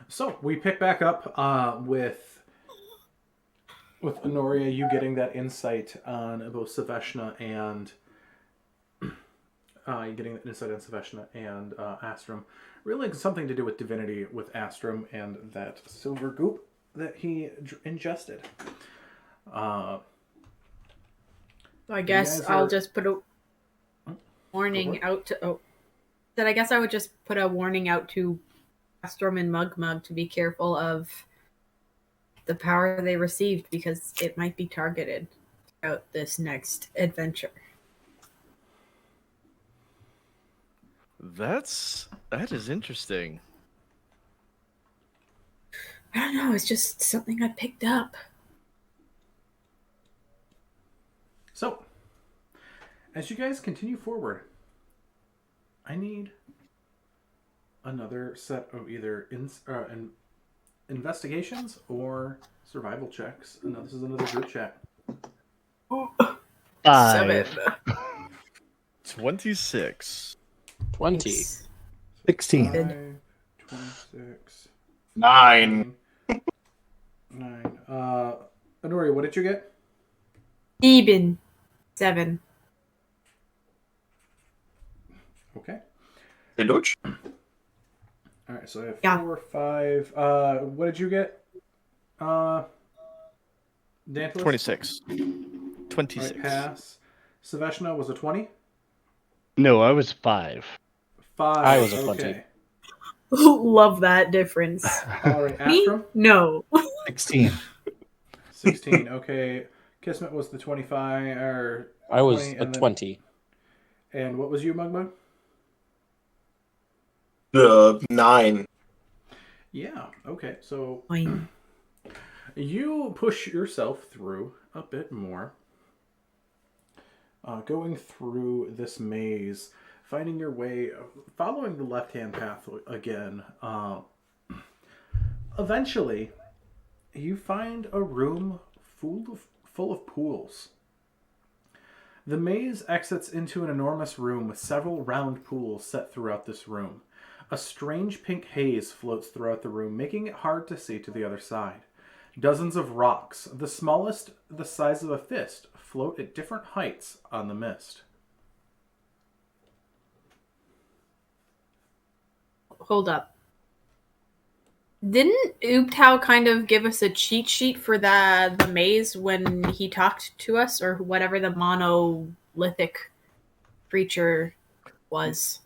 So we pick back up with Honoria, you getting that insight on both Saveshna and you getting that insight on Saveshna and Astrum. Really something to do with divinity with Astrum and that silver goop that he ingested. Uh, So I you guess guys I'll are just put a go for warning it. out to. Oh, then I guess I would just put a warning out to Astrum and Mugmug to be careful of the power they received because it might be targeted throughout this next adventure. That is interesting. I don't know. It's just something I picked up. So, as you guys continue forward, I need another set of either investigations or survival checks. And this is another group chat. 7. 5. 26. 20. Nice. 16. 26. 9. 9. Honoria, what did you get? Eben. 7. Okay. Hey, Dutch. All right, so I have Yeah. 4, 5. What did you get? Dantilus? 26. All 26. right, pass. Saveshna was a 20? No, I was 5. 5. I was a 20. Okay. Love that difference. All right, Me? Astrum? No. 16. 16. Okay. Kismet was the 25 or I was 20, a and then- 20. And what was you, Mugmug? 9. Yeah. Okay. So Fine. you push yourself through a bit more, going through this maze, finding your way, following the left-hand path again. Eventually, you find a room full of pools. The maze exits into an enormous room with several round pools set throughout this room. A strange pink haze floats throughout the room, making it hard to see to the other side. Dozens of rocks, the smallest the size of a fist, float at different heights on the mist. Hold up. Didn't Ooptao kind of give us a cheat sheet for the maze when he talked to us, or whatever the monolithic creature was?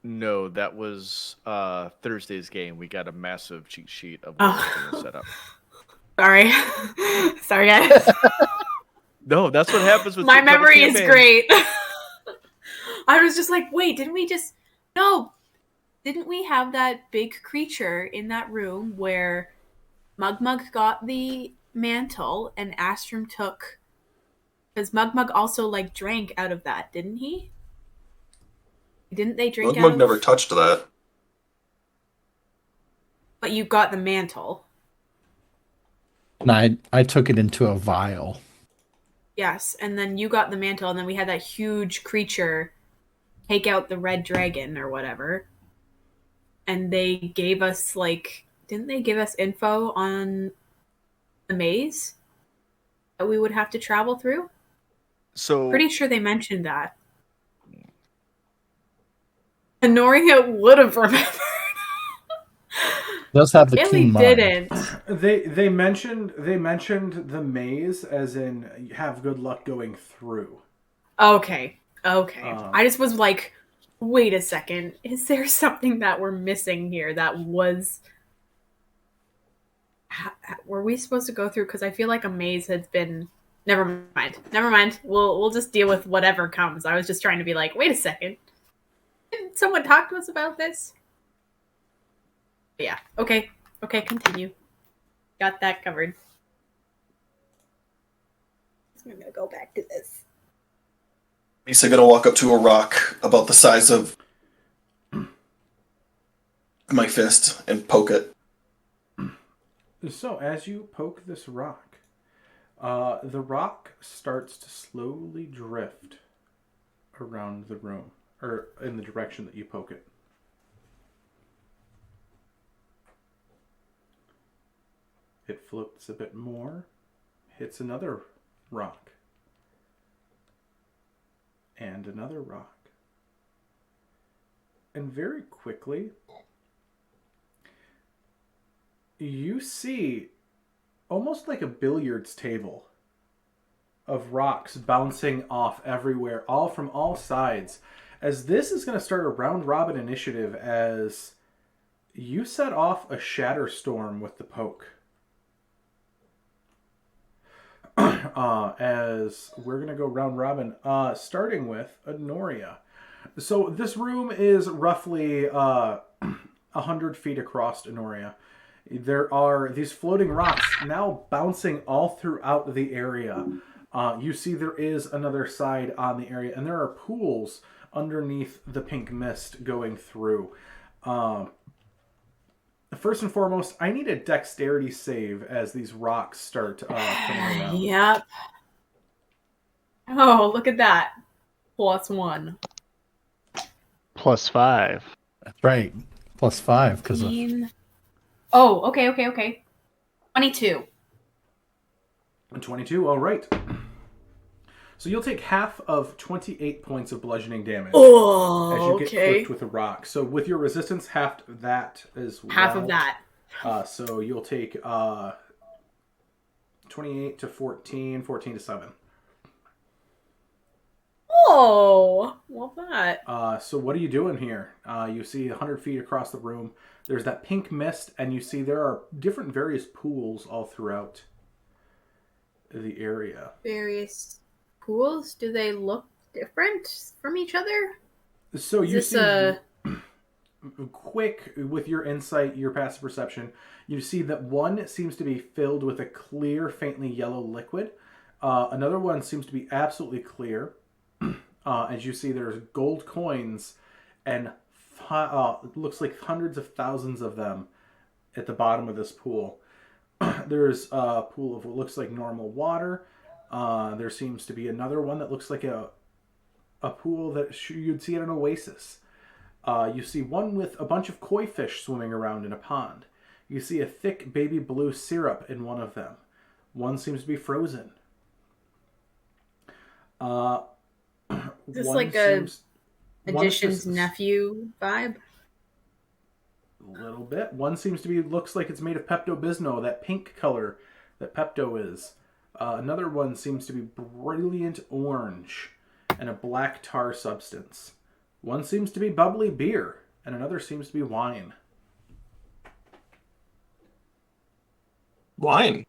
No, that was Thursday's game. We got a massive cheat sheet of what Oh. we're going to set up. Sorry. Sorry, guys. No, that's what happens with My double memory is campaigns. great. I was just like, wait, didn't we just... No. Didn't we have that big creature in that room where Mugmug got the mantle and Astrum took... Because Mugmug also, like, drank out of that, didn't he? Didn't they drink out Mugmug of... never touched that. But you got the mantle. And I took it into a vial. Yes, and then you got the mantle, and then we had that huge creature take out the red dragon or whatever. And they gave us, like... Didn't they give us info on the maze that we would have to travel through? So Pretty sure they mentioned that. Honoria would have remembered. It does have the Really keen mind. didn't. They mentioned the maze as in have good luck going through. Okay. I just was like, wait a second. Is there something that we're missing here that was... Were we supposed to go through? Because I feel like a maze has been... Never mind. We'll just deal with whatever comes. I was just trying to be like, wait a second. Didn't someone talk to us about this? But yeah. Okay, continue. Got that covered. I'm gonna go back to this. Lisa gonna walk up to a rock about the size of my fist and poke it. So as you poke this rock, the rock starts to slowly drift around the room, or in the direction that you poke it. It floats a bit more, hits another rock, and another rock. And very quickly, you see almost like a billiards table of rocks bouncing off everywhere, all from all sides. As this is going to start a round robin initiative as you set off a shatter storm with the poke. As we're going to go round robin, starting with Anoria. So this room is roughly 100 feet across, Anoria. There are these floating rocks now bouncing all throughout the area. You see there is another side on the area, and there are pools underneath the pink mist going through. First and foremost, I need a dexterity save as these rocks start coming around. Yep. Oh, look at that. +1. +5. That's right. +5 because of 15. Oh, okay. 22. 22, all right. So you'll take half of 28 points of bludgeoning damage Oh, as you get okay. clipped with a rock. So with your resistance, half that as well. Half of that. So you'll take 28 to 14, 14 to 7. Oh, love that. So what are you doing here? You see 100 feet across the room. There's that pink mist, and you see there are different various pools all throughout the area. Various pools. Do they look different from each other? So Is you this see, a- quick with your insight, your passive perception, you see that one seems to be filled with a clear, faintly yellow liquid. Another one seems to be absolutely clear. As you see, there's gold coins and looks like hundreds of thousands of them at the bottom of this pool. There's a pool of what looks like normal water. There seems to be another one that looks like a pool that you'd see at an oasis. You see one with a bunch of koi fish swimming around in a pond. You see a thick baby blue syrup in one of them. One seems to be frozen. Is this One like a one magician's is nephew vibe? a little bit. One seems to be looks like it's made of Pepto-Bismol, that pink color that Pepto is. Another one seems to be brilliant orange and a black tar substance. One seems to be bubbly beer, and another seems to be wine. Wine.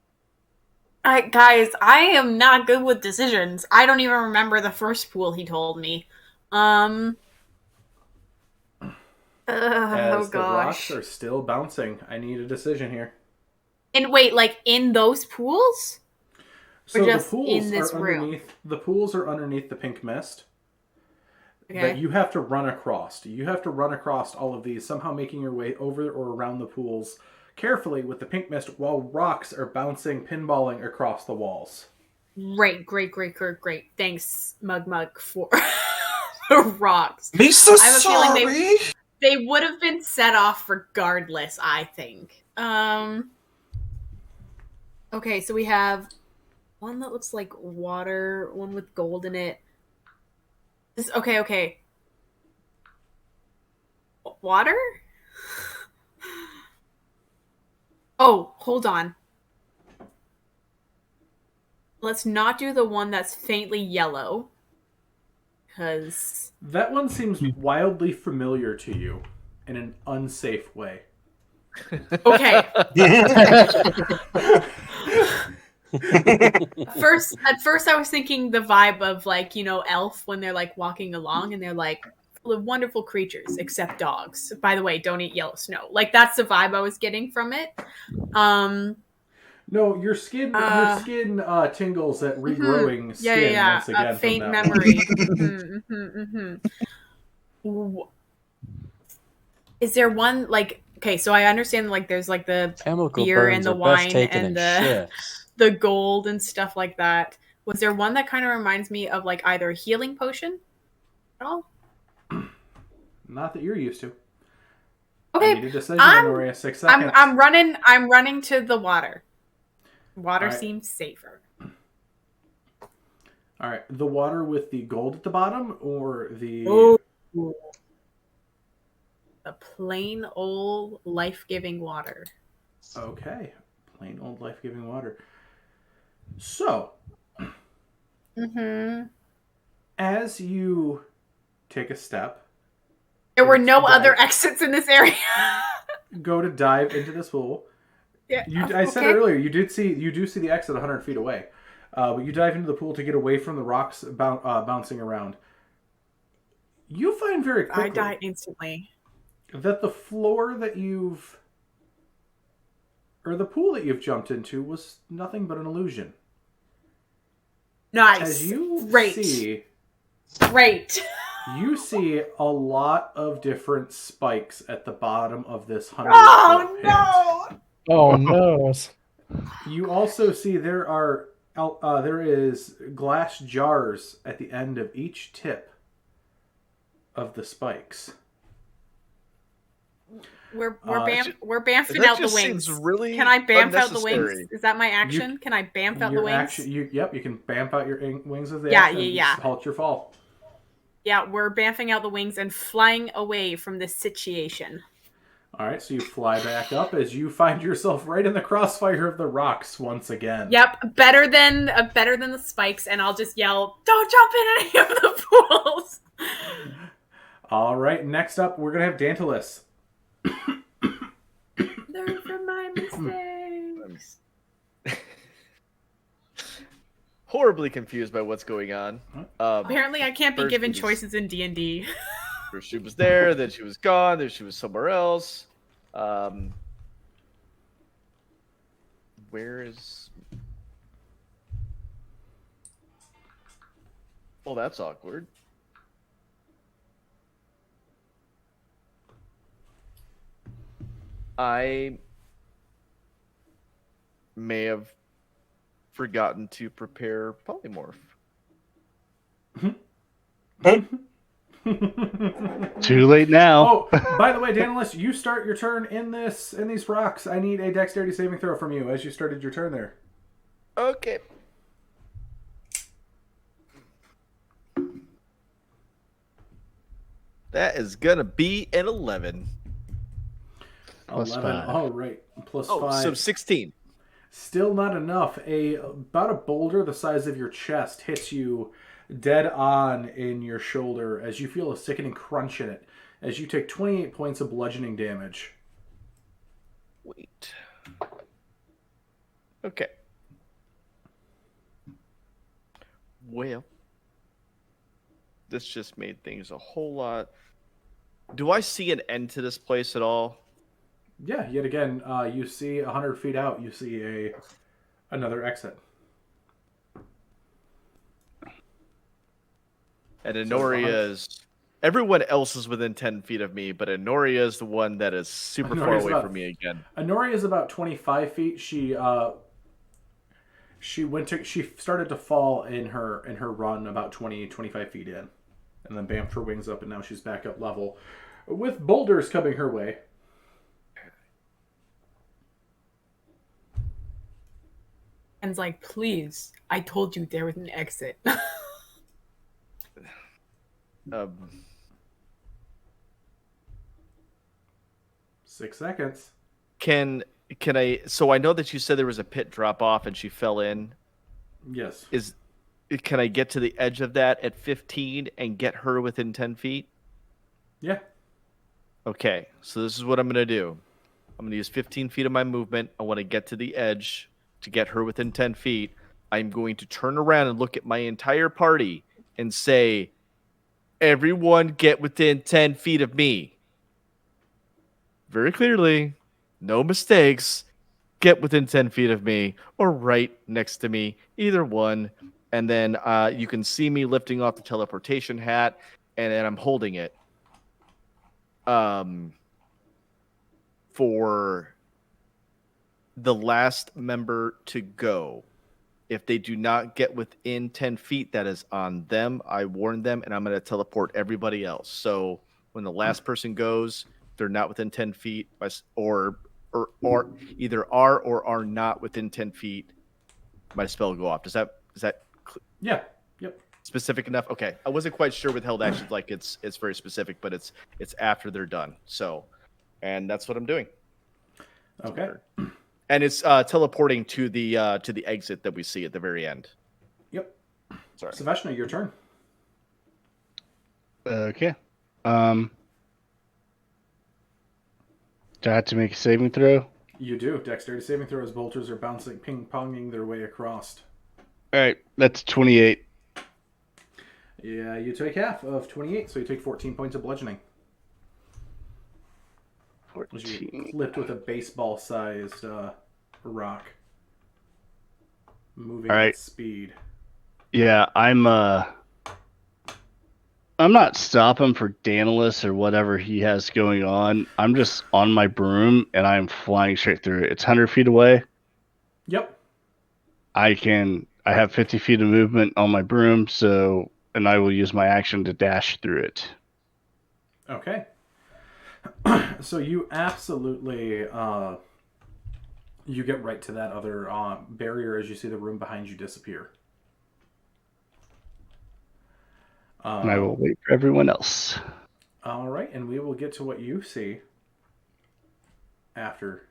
Guys, I am not good with decisions. I don't even remember the first pool he told me. As Oh the rocks gosh. are still bouncing, I need a decision here. And wait, like in those pools? So just the pools in this are room? underneath. The pools are underneath the pink mist that Okay. you have to run across. You have to run across all of these, somehow making your way over or around the pools carefully with the pink mist while rocks are bouncing, pinballing across the walls. Great. Thanks, Mug, for the rocks. Lisa, I have a feeling sorry. They would have been set off regardless, I think. Okay, so we have one that looks like water, one with gold in it. Okay. Water? Oh, hold on. Let's not do the one that's faintly yellow. Because... That one seems wildly familiar to you in an unsafe way. Okay. At first I was thinking the vibe of like, Elf when they're like walking along and they're like full of wonderful creatures except dogs. By the way, don't eat yellow snow. Like that's the vibe I was getting from it. No, your skin tingles at regrowing skin once again. A faint from that memory. Is there one like okay, so I understand like there's like the Chemical beer burns and the are best wine taken and in the shifts. the gold and stuff like that. Was there one that kind of reminds me of like either a healing potion at all? Not that you're used to. Okay, I need a decision, I'm- Anoria. 6 seconds. I'm running to the water. Water Alright. seems safer. All right, the water with the gold at the bottom, or the Oh. The plain old life-giving water. okay, plain old life-giving water. So, Mm-hmm. as you take a step, There were no Right. other exits in this area. go to dive into this pool. Yeah. I said okay. earlier, you do see the exit 100 feet away, but you dive into the pool to get away from the rocks bouncing around. You find very quickly I die instantly. that the floor that the pool that you've jumped into was nothing but an illusion. Nice. As you Great. Great. You see a lot of different spikes at the bottom of this 100 Oh pit. no! Oh no. You also see there is glass jars at the end of each tip of the spikes. We're That bamfing out the just wings. seems really Can I bamf out the unnecessary. wings? Is that my action? Can I bamf out the wings? You can bamf out your wings with the Yeah, action and yeah. halt your fall. Yeah, we're bamfing out the wings and flying away from this situation. All right, so you fly back up as you find yourself right in the crossfire of the rocks once again. Yep, better than the spikes, and I'll just yell, "Don't jump in any of the pools!" All right, next up we're gonna have Dantalus. Learn from my mistakes. Horribly confused by what's going on. Apparently, I can't be First given it was- choices in D&D. First she was there, then she was gone, then she was somewhere else. Where is... Oh, that's awkward. I may have forgotten to prepare polymorph. Too late now. Oh, by the way, Dantalus, you start your turn in these rocks. I need a dexterity saving throw from you as you started your turn there. Okay. That is gonna be an 11. Plus 11. 5. All right, plus Oh, 5. so 16. Still not enough. About a boulder the size of your chest hits you dead on in your shoulder as you feel a sickening crunch in it as you take 28 points of bludgeoning damage. Wait. Okay. Well, this just made things a whole lot. Do I see an end to this place at all? Yeah, yet again, you see 100 feet out, you see another exit. And So Honoria's... Everyone else is within 10 feet of me, but Honoria is the one that is super far Honoria's away about- from me again. Honoria is about 25 feet. She started to fall in her run about 25 feet in, and then bamfed her wings up, and now she's back up level, with boulders coming her way. And it's like, please, I told you there was an exit. 6 seconds. Can I... So I know that you said there was a pit drop off and she fell in. Yes. Can I get to the edge of that at 15 and get her within 10 feet? Yeah. Okay, so this is what I'm going to do. I'm going to use 15 feet of my movement. I want to get to the edge to get her within 10 feet. I'm going to turn around and look at my entire party and say, everyone get within 10 feet of me. Very clearly, no mistakes. Get within 10 feet of me or right next to me, either one. And then you can see me lifting off the teleportation hat, and then I'm holding it. For the last member to go. If they do not get within 10 feet, that is on them. I warned them, and I'm going to teleport everybody else. So when the last person goes, they're not within 10 feet, or either are or are not within 10 feet. my spell go off. Is that Yeah. Yep. specific enough? Okay, I wasn't quite sure with held actions. Like it's very specific, but it's after they're done. So, and that's what I'm doing. Okay. And it's teleporting to the exit that we see at the very end. Yep. Sorry. Savashna, your turn. Okay. Do I have to make a saving throw? You do. Dexterity saving throw as bolters are bouncing, ping-ponging their way across. All right, that's 28. Yeah, you take half of 28, so you take 14 points of bludgeoning. As you 14. clipped with a baseball-sized rock. Moving All right. at speed. Yeah, I'm not stopping for Daedalus or whatever he has going on. I'm just on my broom and I'm flying straight through it. It's 100 feet away. Yep. I have 50 feet of movement on my broom, and I will use my action to dash through it. Okay. So you absolutely you get right to that other barrier as you see the room behind you disappear. And I will wait for everyone else. All right, and we will get to what you see after.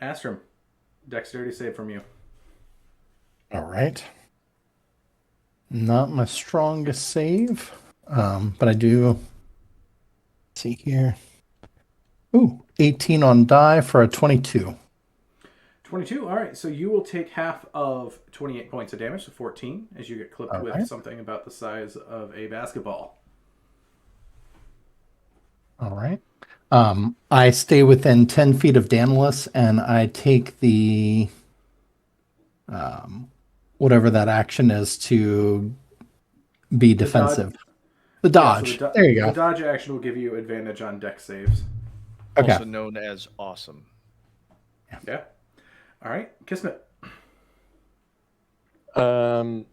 Astrum, dexterity save from you. All right. Not my strongest save, but I do. See here. Ooh, 18 on die for a 22. 22. All right, so you will take half of 28 points of damage, so 14, as you get clipped All with right. something about the size of a basketball. All right. I stay within 10 feet of Daedalus, and I take the whatever that action is to be defensive. The dodge. Yeah, so there you The go. dodge action will give you advantage on dex saves. Okay. Also known as awesome. Yeah. All right, Kismet. How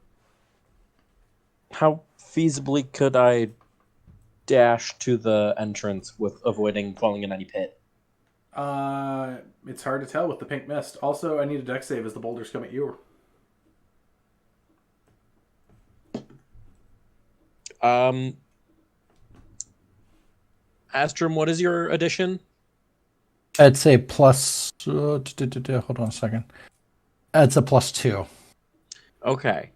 feasibly could I dash to the entrance with avoiding falling in any pit? It's hard to tell with the pink mist. Also, I need a dex save as the boulders come at you. Astrum, what is your addition? It's a plus. Hold on a second. It's a +2. Okay.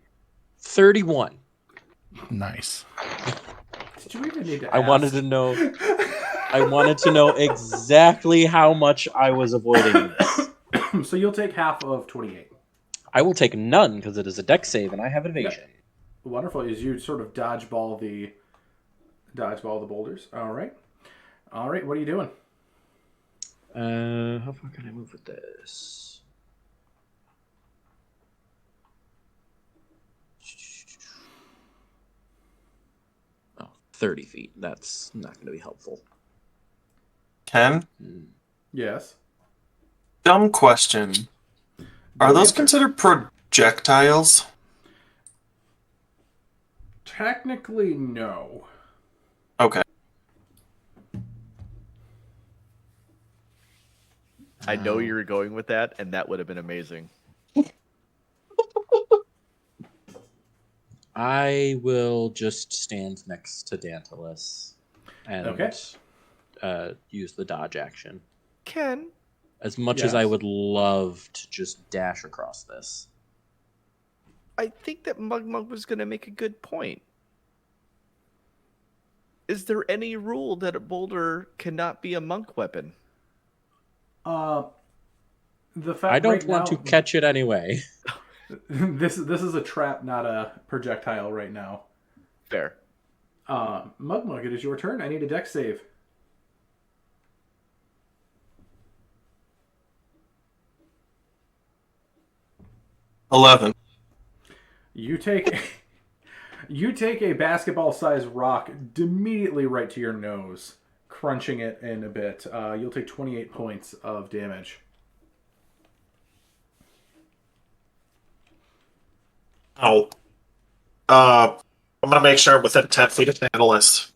31. Nice. Did you even need to I ask? wanted to know exactly how much I was avoiding this. So you'll take half of 28. I will take none because it is a dex save and I have evasion. Wonderful. As you sort of dodgeball the boulders. All right. What are you doing? How far can I move with this? Oh, 30 feet. That's not going to be helpful. Ken, Yes. dumb question. Are Good those answer. considered projectiles? Technically, no. Okay. I know you were going with that, and that would have been amazing. I will just stand next to Daedalus and use the dodge action. Ken, As much as I Yes. would love to just dash across this. I think that Mugmug was going to make a good point. Is there any rule that a boulder cannot be a monk weapon? The fact I don't right want now, to catch it anyway. This is a trap, not a projectile right now. Fair. Mugmug, it is your turn. I need a dex save. $11. You take a basketball-sized rock immediately right to your nose, crunching it in a bit. You'll take 28 points of damage. Oh. I'm gonna make sure I'm within 10 feet of Daedalus.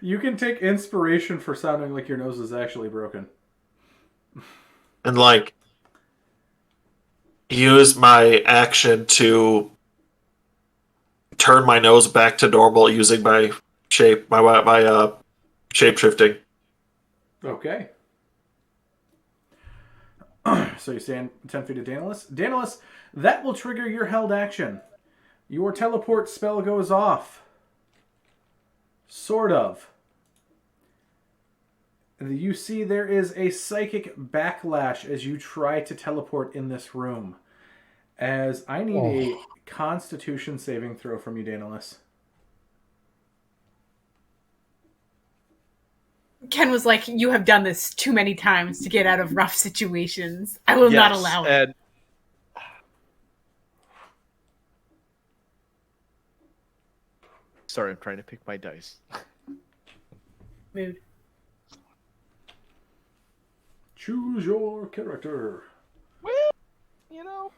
You can take inspiration for sounding like your nose is actually broken. And, like, use my action to turn my nose back to normal using my shape, my shape shifting. Okay. So you stand 10 feet of Daedalus. Daedalus, that will trigger your held action. Your teleport spell goes off. Sort of. You see there is a psychic backlash as you try to teleport in this room. As I need a Constitution saving throw from you, Daedalus. Ken was like, "You have done this too many times to get out of rough situations. I will not allow it." And sorry, I'm trying to pick my dice. Mood. Choose your character. Well, you know,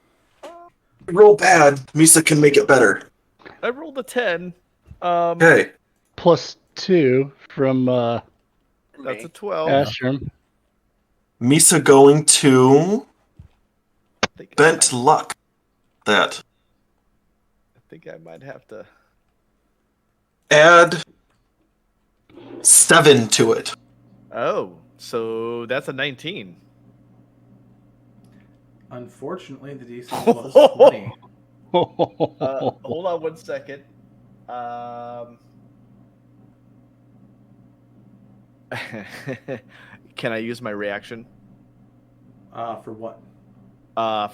Roll bad. Misa can make it better. I rolled a 10. Okay. +2 from That's a 12. Ashram. Misa going to I think Bent Luck. That. I think I might have to. Add 7 to it. Oh, so that's a 19. Unfortunately, the DC was 20. Hold on 1 second. Can I use my reaction? For what?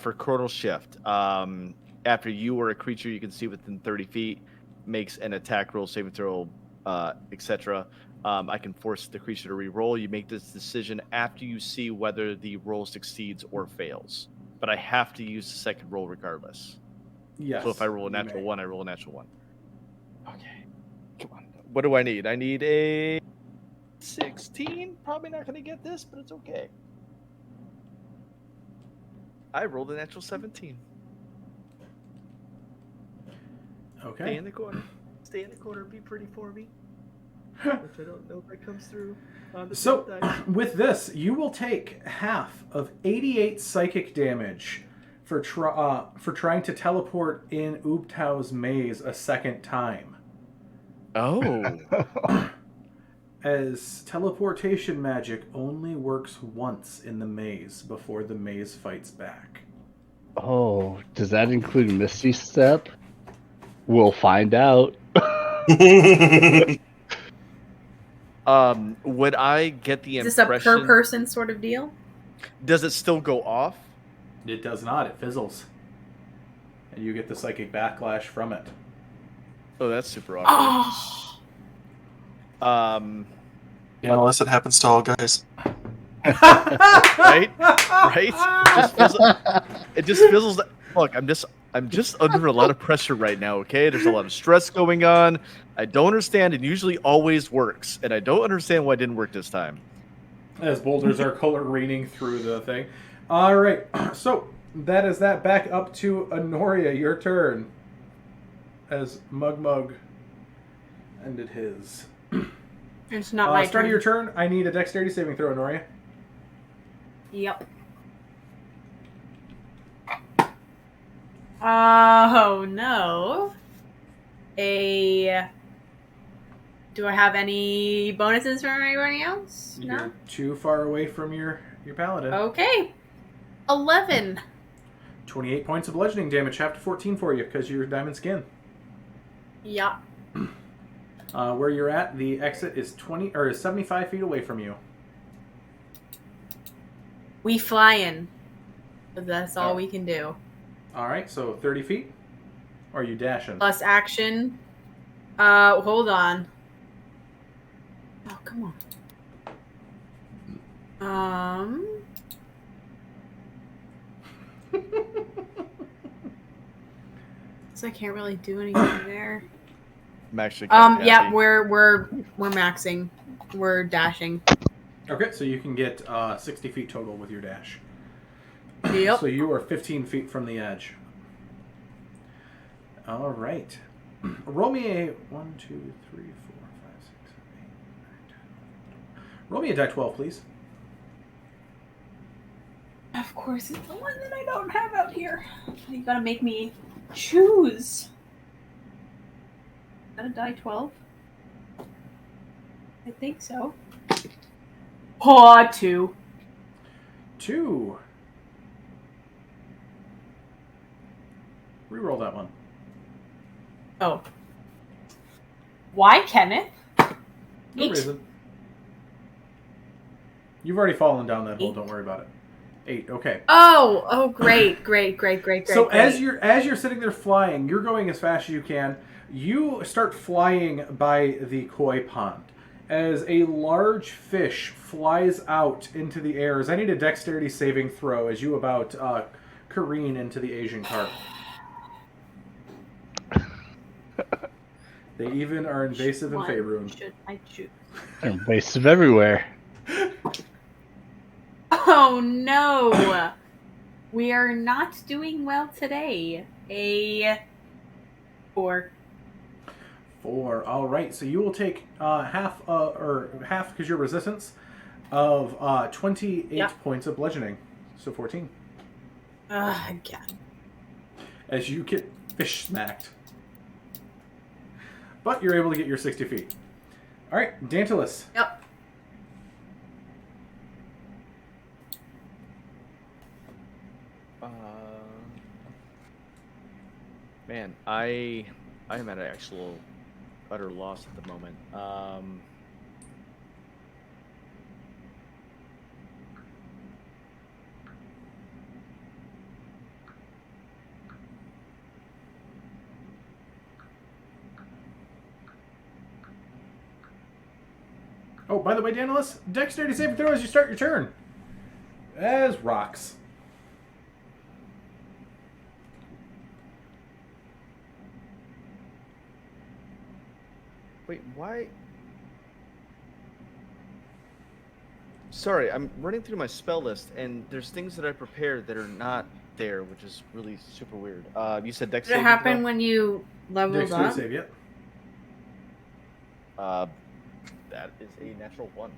For Chronal Shift. After you or a creature you can see within 30 feet makes an attack roll, saving throw, etc., I can force the creature to re-roll. You make this decision after you see whether the roll succeeds or fails. But I have to use the second roll regardless. Yes. So if I roll a you natural may. 1, I roll a natural 1. Okay. Come on. What do I need? I need a 16. Probably not going to get this, but it's okay. I rolled a natural 17. Stay Okay. in the corner. Stay in the corner. Be pretty for me. Which I don't know if that comes through on the So, same dice. with this, you will take half of 88 psychic damage for trying to teleport in Ubtau's maze a second time. Oh. As teleportation magic only works once in the maze before the maze fights back. Oh, does that include Misty Step? We'll find out. Would I get the Is this a impression? per person sort of deal? Does it still go off? It does not, it fizzles. And you get the psychic backlash from it. Oh, that's super awkward. Oh, Yeah, unless it happens to all guys. Right? It just fizzles. Look, I'm just under a lot of pressure right now. Okay, there's a lot of stress going on. I don't understand. It usually always works, and I don't understand why it didn't work this time. As boulders are color raining through the thing. Alright, so that is that. Back up to Honoria, your turn. As Mugmug ended his. it's not my Start turn. of your turn, I need a dexterity saving throw, Honoria. Yep. Oh no. Do I have any bonuses from anybody else? No. You're too far away from your paladin. Okay. 11. 28 points of bludgeoning damage, half to 14 for you because you're diamond skin. Yep. Where you're at, the exit is 75 feet away from you. We flying. But that's all we can do. All right, so 30 feet. Or are you dashing? Plus action. Hold on. Oh, come on. So I can't really do anything there. I'm actually kind of Yeah, happy. we're maxing. We're dashing. Okay, so you can get 60 feet total with your dash. Yep. So you are 15 feet from the edge. All right. Roll me a 1, 2, 3, 4, 5, 6, 7, 8, 9, 10, 11, 12. Roll me a die 12, please. Of course, it's the one that I don't have out here. You gotta make me choose. Is that a die 12? I think so. Paw 2. 2. Reroll that one. Oh. Why, Kenneth? No 8. reason. You've already fallen down that hole. 8. Don't worry about it. 8. Okay. Oh, great. So as you're sitting there flying, you're going as fast as you can. You start flying by the koi pond as a large fish flies out into the air. As I need a dexterity saving throw as you about careen into the Asian carp. They even are invasive in Faerun. Should I choose? They're invasive everywhere. Oh no! We are not doing well today. A 4. 4. All right. So you will take half because your resistance of 28 points of bludgeoning. So 14. Again. As you get fish smacked. But you're able to get your 60 feet. All right, Dantalus. Yep. Man, I am at an actual utter loss at the moment. Oh, by the way, Dantalus, dexterity saving throw as you start your turn. As rocks. Wait, why? Sorry, I'm running through my spell list, and there's things that I prepared that are not there, which is really super weird. You said dex Did it saving happen throw? when you leveled Dexterity up? save, yep. That is a natural 1.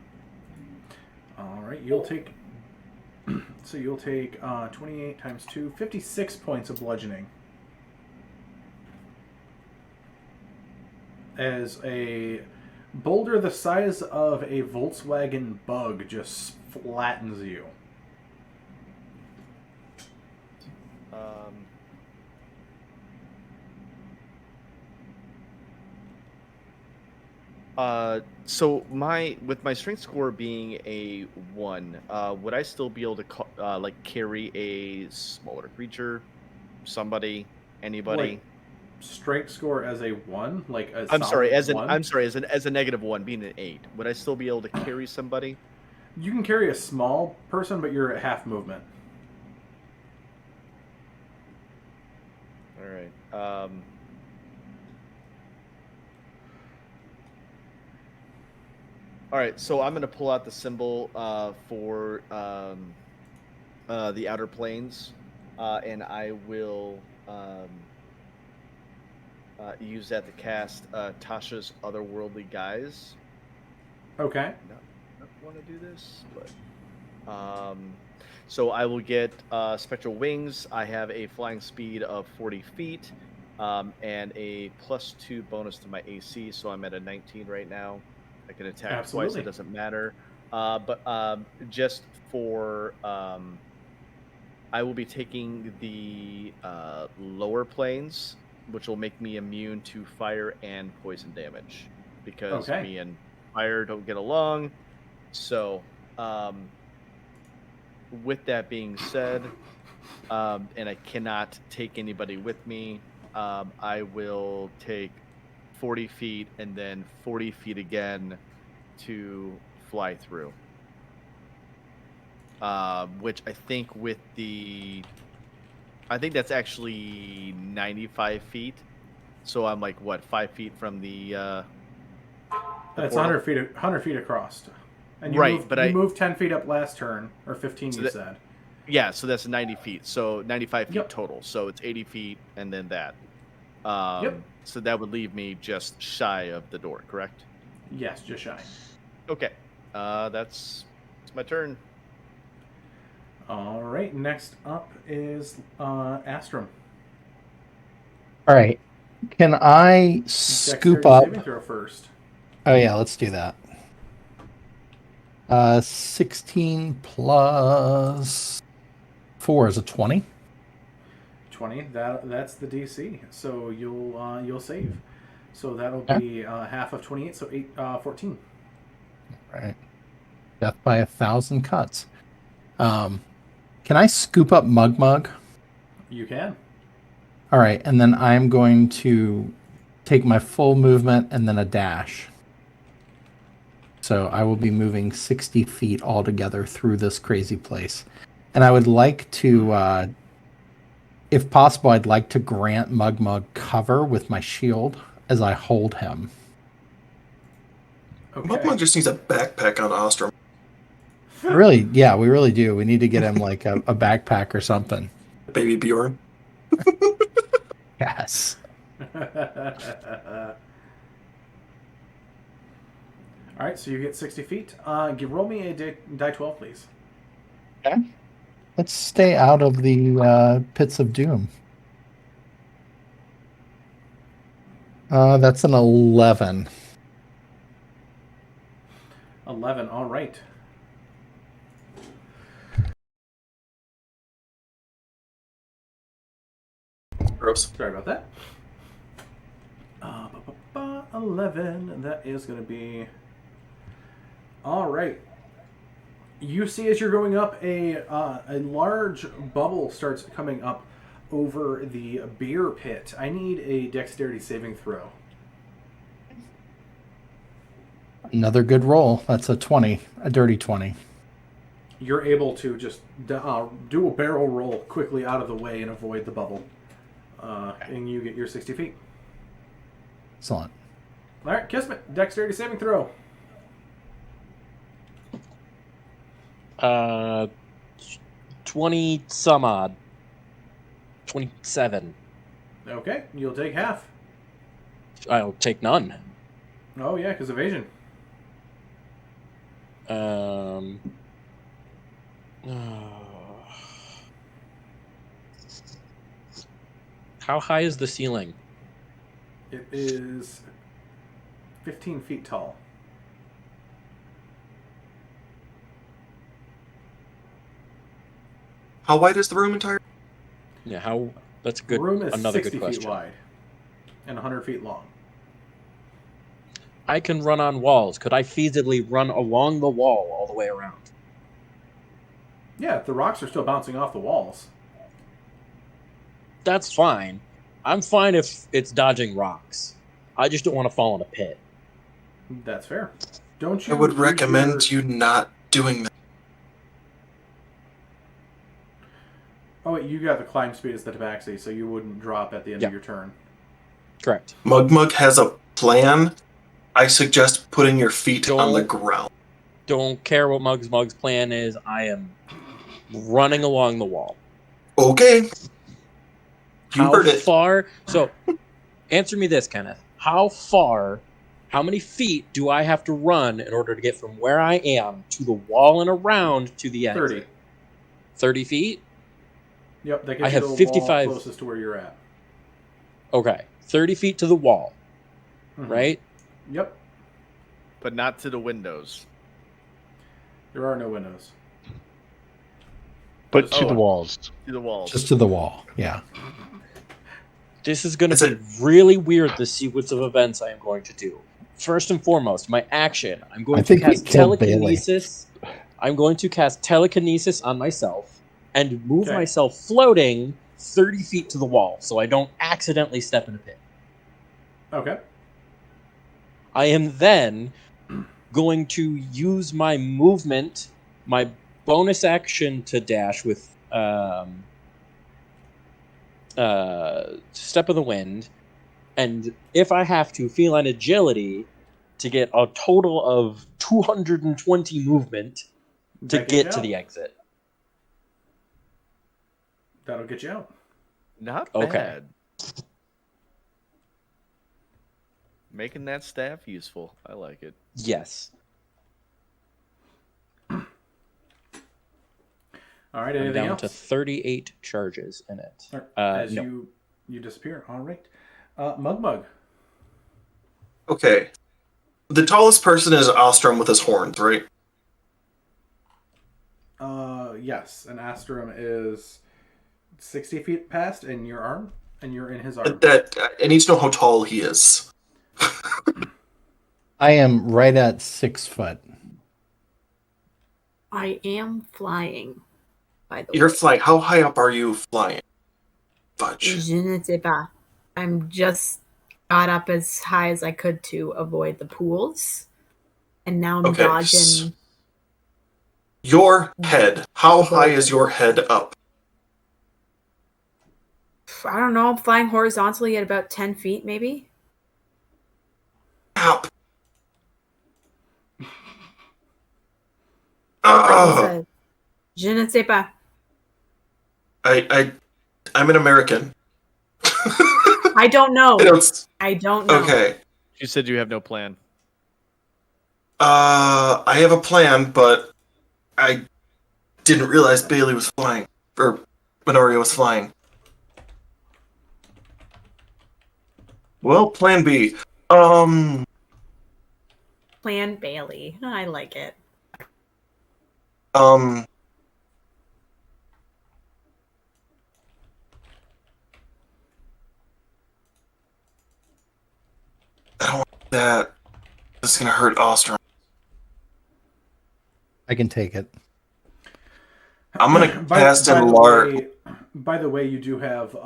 All right, you'll take... So you'll take 28 times 2, 56 points of bludgeoning. As a boulder the size of a Volkswagen Bug just flattens you. So with my strength score being a 1, would I still be able to carry a smaller creature, somebody, anybody? Wait, strength score as a 1, like a I'm sorry, as solid 1? as a -1 being an 8. Would I still be able to carry somebody? You can carry a small person, but you're at half movement. All right. All right, so I'm going to pull out the symbol for the Outer Planes, and I will use that to cast Tasha's Otherworldly Guise. Okay. Not want to do this, but so I will get Spectral Wings. I have a flying speed of 40 feet and a +2 bonus to my AC, so I'm at a 19 right now. I can attack Absolutely. twice, it doesn't matter. But just for... I will be taking the lower planes, which will make me immune to fire and poison damage. Because me and fire don't get along. So, with that being said, and I cannot take anybody with me, I will take 40 feet and then 40 feet again to fly through. Which I think I think that's actually 95 feet. So I'm like, what, 5 feet from the That's portal? 100 feet across. And you moved 10 feet up last turn, or 15 you said. Yeah, so that's 90 feet. So 95 feet Yep. total. So it's 80 feet and then that. Yep. So that would leave me just shy of the door, correct? Yes, just shy. Okay. That's my turn. All right. right. Next up is Astrum. All right. Can I scoop Dexterity up? saving throw first. Oh yeah, let's do that. 16 plus 4 is a 20. 20. That's the DC. So you'll save. So that'll Okay. be half of 28. So 14. Right. Death by 1,000 cuts. Can I scoop up Mug? You can. All right, and then I'm going to take my full movement and then a dash. So I will be moving 60 feet altogether through this crazy place. And I would like to, if possible, I'd like to grant Mug cover with my shield as I hold him. Okay. Mugmug just needs a backpack on Ostrom. Really, yeah, we really do. We need to get him like a backpack or something. Baby Bjorn. Yes. All right, so you get 60 feet. Roll me a die 12, please. Okay. Let's stay out of the pits of doom. That's an 11. 11. All right. Gross. Sorry about that. 11. That is going to be... All right. You see as you're going up, a large bubble starts coming up over the beer pit. I need a dexterity saving throw. Another good roll. That's a 20, a dirty 20. You're able to just do a barrel roll quickly out of the way and avoid the bubble. And you get your 60 feet. Excellent. All right, Kismet, dexterity saving throw. 20 some odd. 27. Okay, you'll take half. I'll take none. Oh, yeah, because evasion. How high is the ceiling? It is 15 feet tall. How wide is the room entirely? Yeah, how? That's a good. The room is Another 60 good question. feet wide and 100 feet long. I can run on walls. Could I feasibly run along the wall all the way around? Yeah, the rocks are still bouncing off the walls. That's fine. I'm fine if it's dodging rocks. I just don't want to fall in a pit. That's fair. Don't you? I would use recommend your... you not doing that. Oh, wait, you got the climb speed as the tabaxi, so you wouldn't drop at the end of your turn. Correct. Mugmug has a plan. I suggest putting your feet on the ground. Don't care what Mug's plan is. I am running along the wall. Okay. You heard it. How far? So, answer me this, Kenneth. How many feet do I have to run in order to get from where I am to the wall and around to the exit? 30. 30 feet? Yep, that gets I you have to the 55 wall closest to where you're at. Okay. 30 feet to the wall, Mhm. right? Yep. But not to the windows. There are no windows. But to Oh. the walls. To the walls. Just to the wall. Yeah. This is going Is to be really weird, the sequence of events I am going to do. First and foremost, my action. I'm going I to think we cast killed Bailey. telekinesis. I'm going to cast telekinesis on myself and move Okay. myself floating 30 feet to the wall so I don't accidentally step in a pit. Okay. I am then going to use my movement, my bonus action to dash with Step of the Wind, and if I have to, feline agility to get a total of 220 movement to That gets get you to out. the exit. That'll get you out. Not Okay. bad. Making that staff useful. I like it. Yes. All right, I'm anything down else? to 38 charges in it. All right, as No. you disappear. All right. Mugmug. Okay. The tallest person is Ostrom with his horns, right? Yes, and Astrum is 60 feet past in your arm, and you're in his arm. That I need to know how tall he is. I am right at 6 foot. I am flying, by the You're way. flying. How high up are you flying? Fudge. Je ne sais pas. I'm just got up as high as I could to avoid the pools. And now I'm Okay, dodging. Your head. How high is your head up? I don't know. I'm flying horizontally at about 10 feet, maybe. Up. Like I Ugh. said, je ne sais pas. I'm an American. I don't know. I I don't know. Okay. You said you have no plan. I have a plan, but I didn't realize Bailey was flying. Or Minoria was flying. Well, plan B. Plan Bailey. I like it. I don't want that. This is gonna hurt Ostrom. I can take it. I'm gonna cast enlarge. By the way, you do have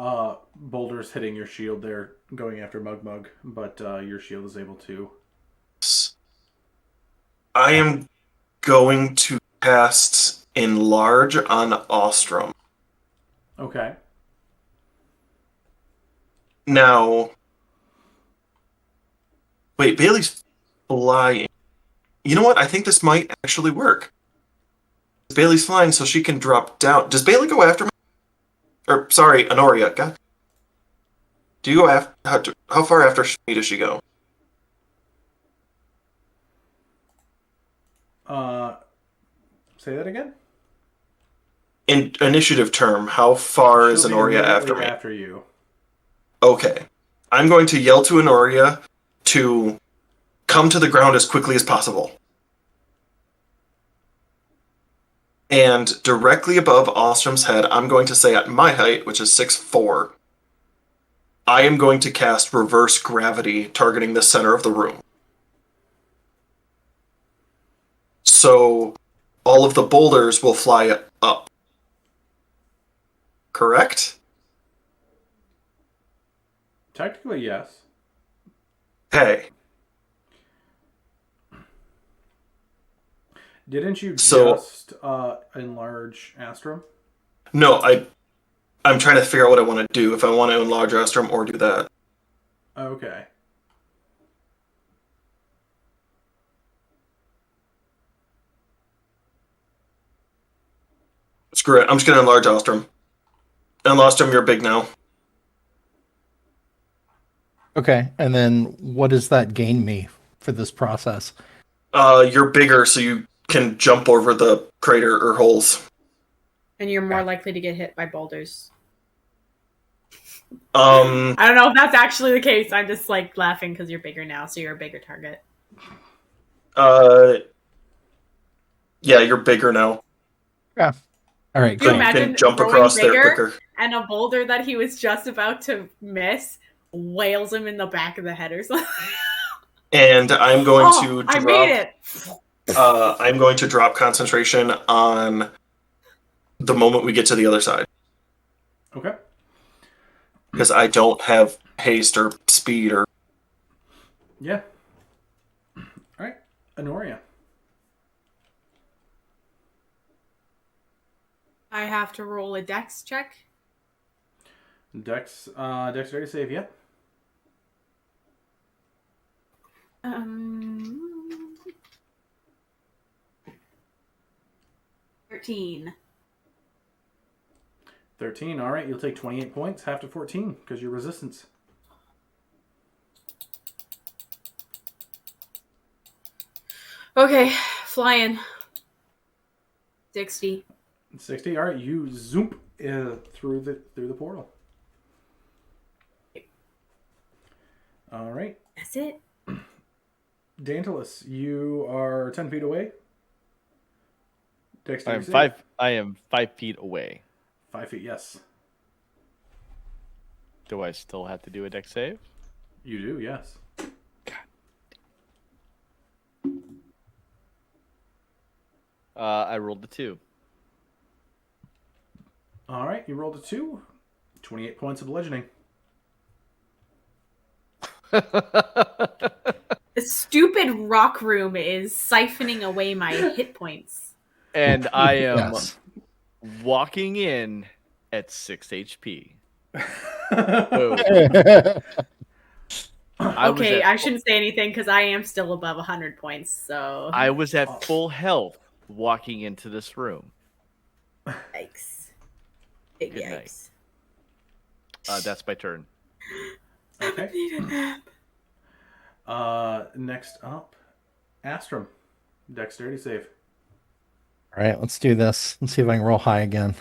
boulders hitting your shield there, going after Mugmug, but your shield is able to. I am going to cast enlarge on Ostrom. Okay. Now, wait, Bailey's flying. You know what? I think this might actually work. Bailey's flying, so she can drop down. Does Bailey go after me? Or, sorry, Honoria. God. Do you go after... How far after me does she go? Say that again? In initiative term, how far is She'll be Honoria after immediately me? After you. Okay. I'm going to yell to Honoria to come to the ground as quickly as possible. And directly above Ostrom's head, I'm going to say at my height, which is 6'4", I am going to cast Reverse Gravity, targeting the center of the room. So all of the boulders will fly up. Correct? Technically, yes. Hey. Didn't you So- just enlarge Astrum? No, I'm trying to figure out what I want to do. If I want to enlarge Ostrom or do that. Okay. Screw it. I'm just going to enlarge Ostrom. And Ostrom, you're big now. Okay, and then what does that gain me for this process? You're bigger, so you can jump over the crater or holes. And you're more likely to get hit by boulders. Um, I don't know if that's actually the case. I'm just like laughing because you're bigger now, so you're a bigger target. yeah, you're bigger now. All right, Do you cool. You imagine can jump throwing across there bigger? quicker. And a boulder that he was just about to miss wails him in the back of the head or something. And I'm going to drop. I made it. I'm going to drop concentration on the moment we get to the other side Okay. because I don't have haste or speed or. Yeah. All right. Honoria. I have to roll a dex check. Dexterity save, yeah. 13. 13. All right, you'll take 28 points, half to 14, because your resistance. Okay, flying. 60. 60. All right, you zoom through the portal. All right, That's it. Dantalus, you are 10 feet away. I Dexterity am save. I am 5 feet away. 5 feet, yes. Do I still have to do a dex save? You do, yes. I rolled the 2. All right, you rolled a 2. 28 points of bludgeoning. The stupid rock room is siphoning away my hit points. And I am Yes. walking in at 6 HP. Okay, I shouldn't say anything because I am still above 100 points. So I was at full health walking into this room. yikes! Big Good night. yikes! That's my turn. Okay. I need a nap. Next up, Astrum. Dexterity save. All right, let's do this. Let's see if I can roll high again.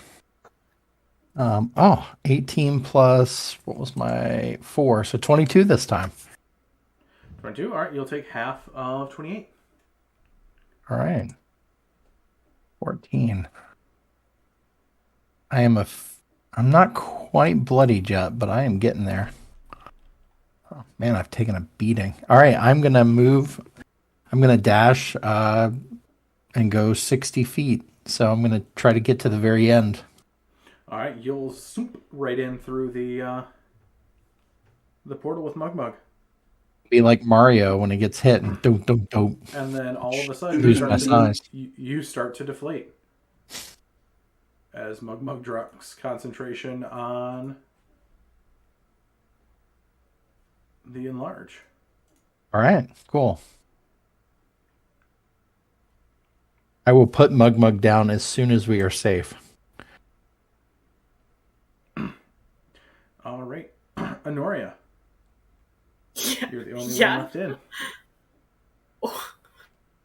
18 plus, what was my 4? So 22 this time. 22. All right, you'll take half of 28. All right. 14. I'm not quite bloodied yet, but I am getting there. Oh, man, I've taken a beating. All right, I'm going to move. I'm going to dash and go 60 feet. So I'm going to try to get to the very end. All right, you'll swoop right in through the portal with Mugmug. Be like Mario when he gets hit and don't. And then all of a sudden, Lose my size. you start to deflate. As Mugmug drops concentration on the enlarge. All right, cool. I will put Mugmug down as soon as we are safe. All right, Honoria, Yeah. you're the only Yeah. one left in.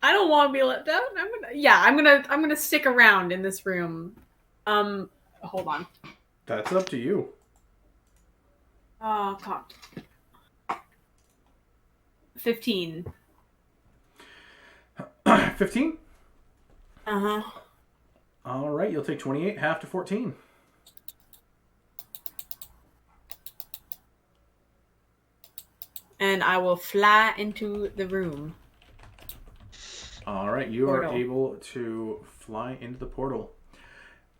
I don't want to be left out. I'm gonna stick around in this room. Hold on. That's up to you. Oh god. 15. 15. Uh-huh. All right, you'll take 28, half to 14. And I will fly into the room. All right, you Portal. are able to fly into the portal.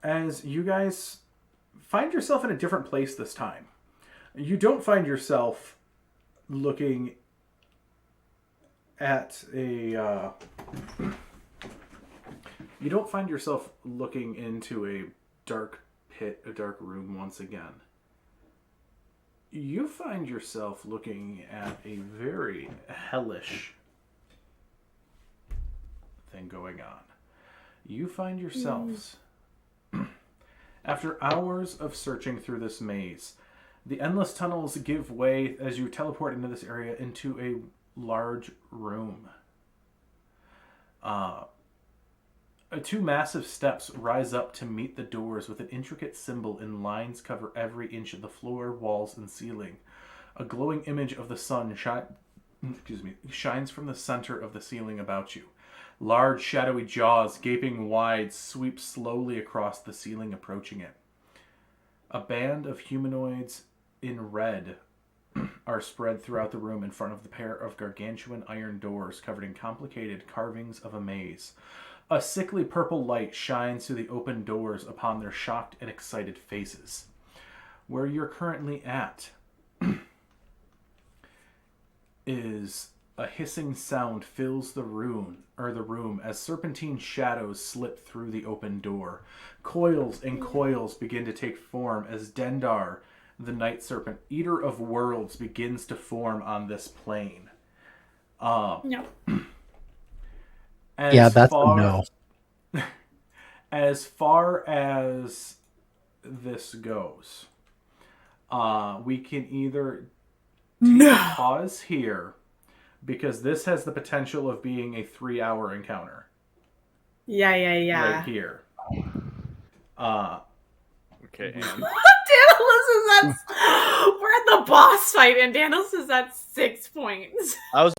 As you guys find yourself in a different place this time. You don't find yourself looking at a... you don't find yourself looking into a dark pit, a dark room once again. You find yourself looking at a very hellish thing going on. You find yourselves, after hours of searching through this maze, the endless tunnels give way as you teleport into this area into a large room. Two massive steps rise up to meet the doors with an intricate symbol in lines cover every inch of the floor, walls, and ceiling. A glowing image of the sun shines from the center of the ceiling about you. Large, shadowy jaws, gaping wide, sweep slowly across the ceiling, approaching it. A band of humanoids in red are spread throughout the room in front of the pair of gargantuan iron doors covered in complicated carvings of a maze. A sickly purple light shines through the open doors upon their shocked and excited faces. Where you're currently at is a hissing sound fills the room as serpentine shadows slip through the open door. Coils and coils begin to take form as Dendar, the night serpent, eater of worlds, begins to form on this plane. No. Yeah, that's a no. As far as this goes, we can either take a pause here, because this has the potential of being a 3-hour encounter. Yeah. Right here. Okay, and Daedalus is at. We're at the boss fight, and Daedalus is at 6 points. I was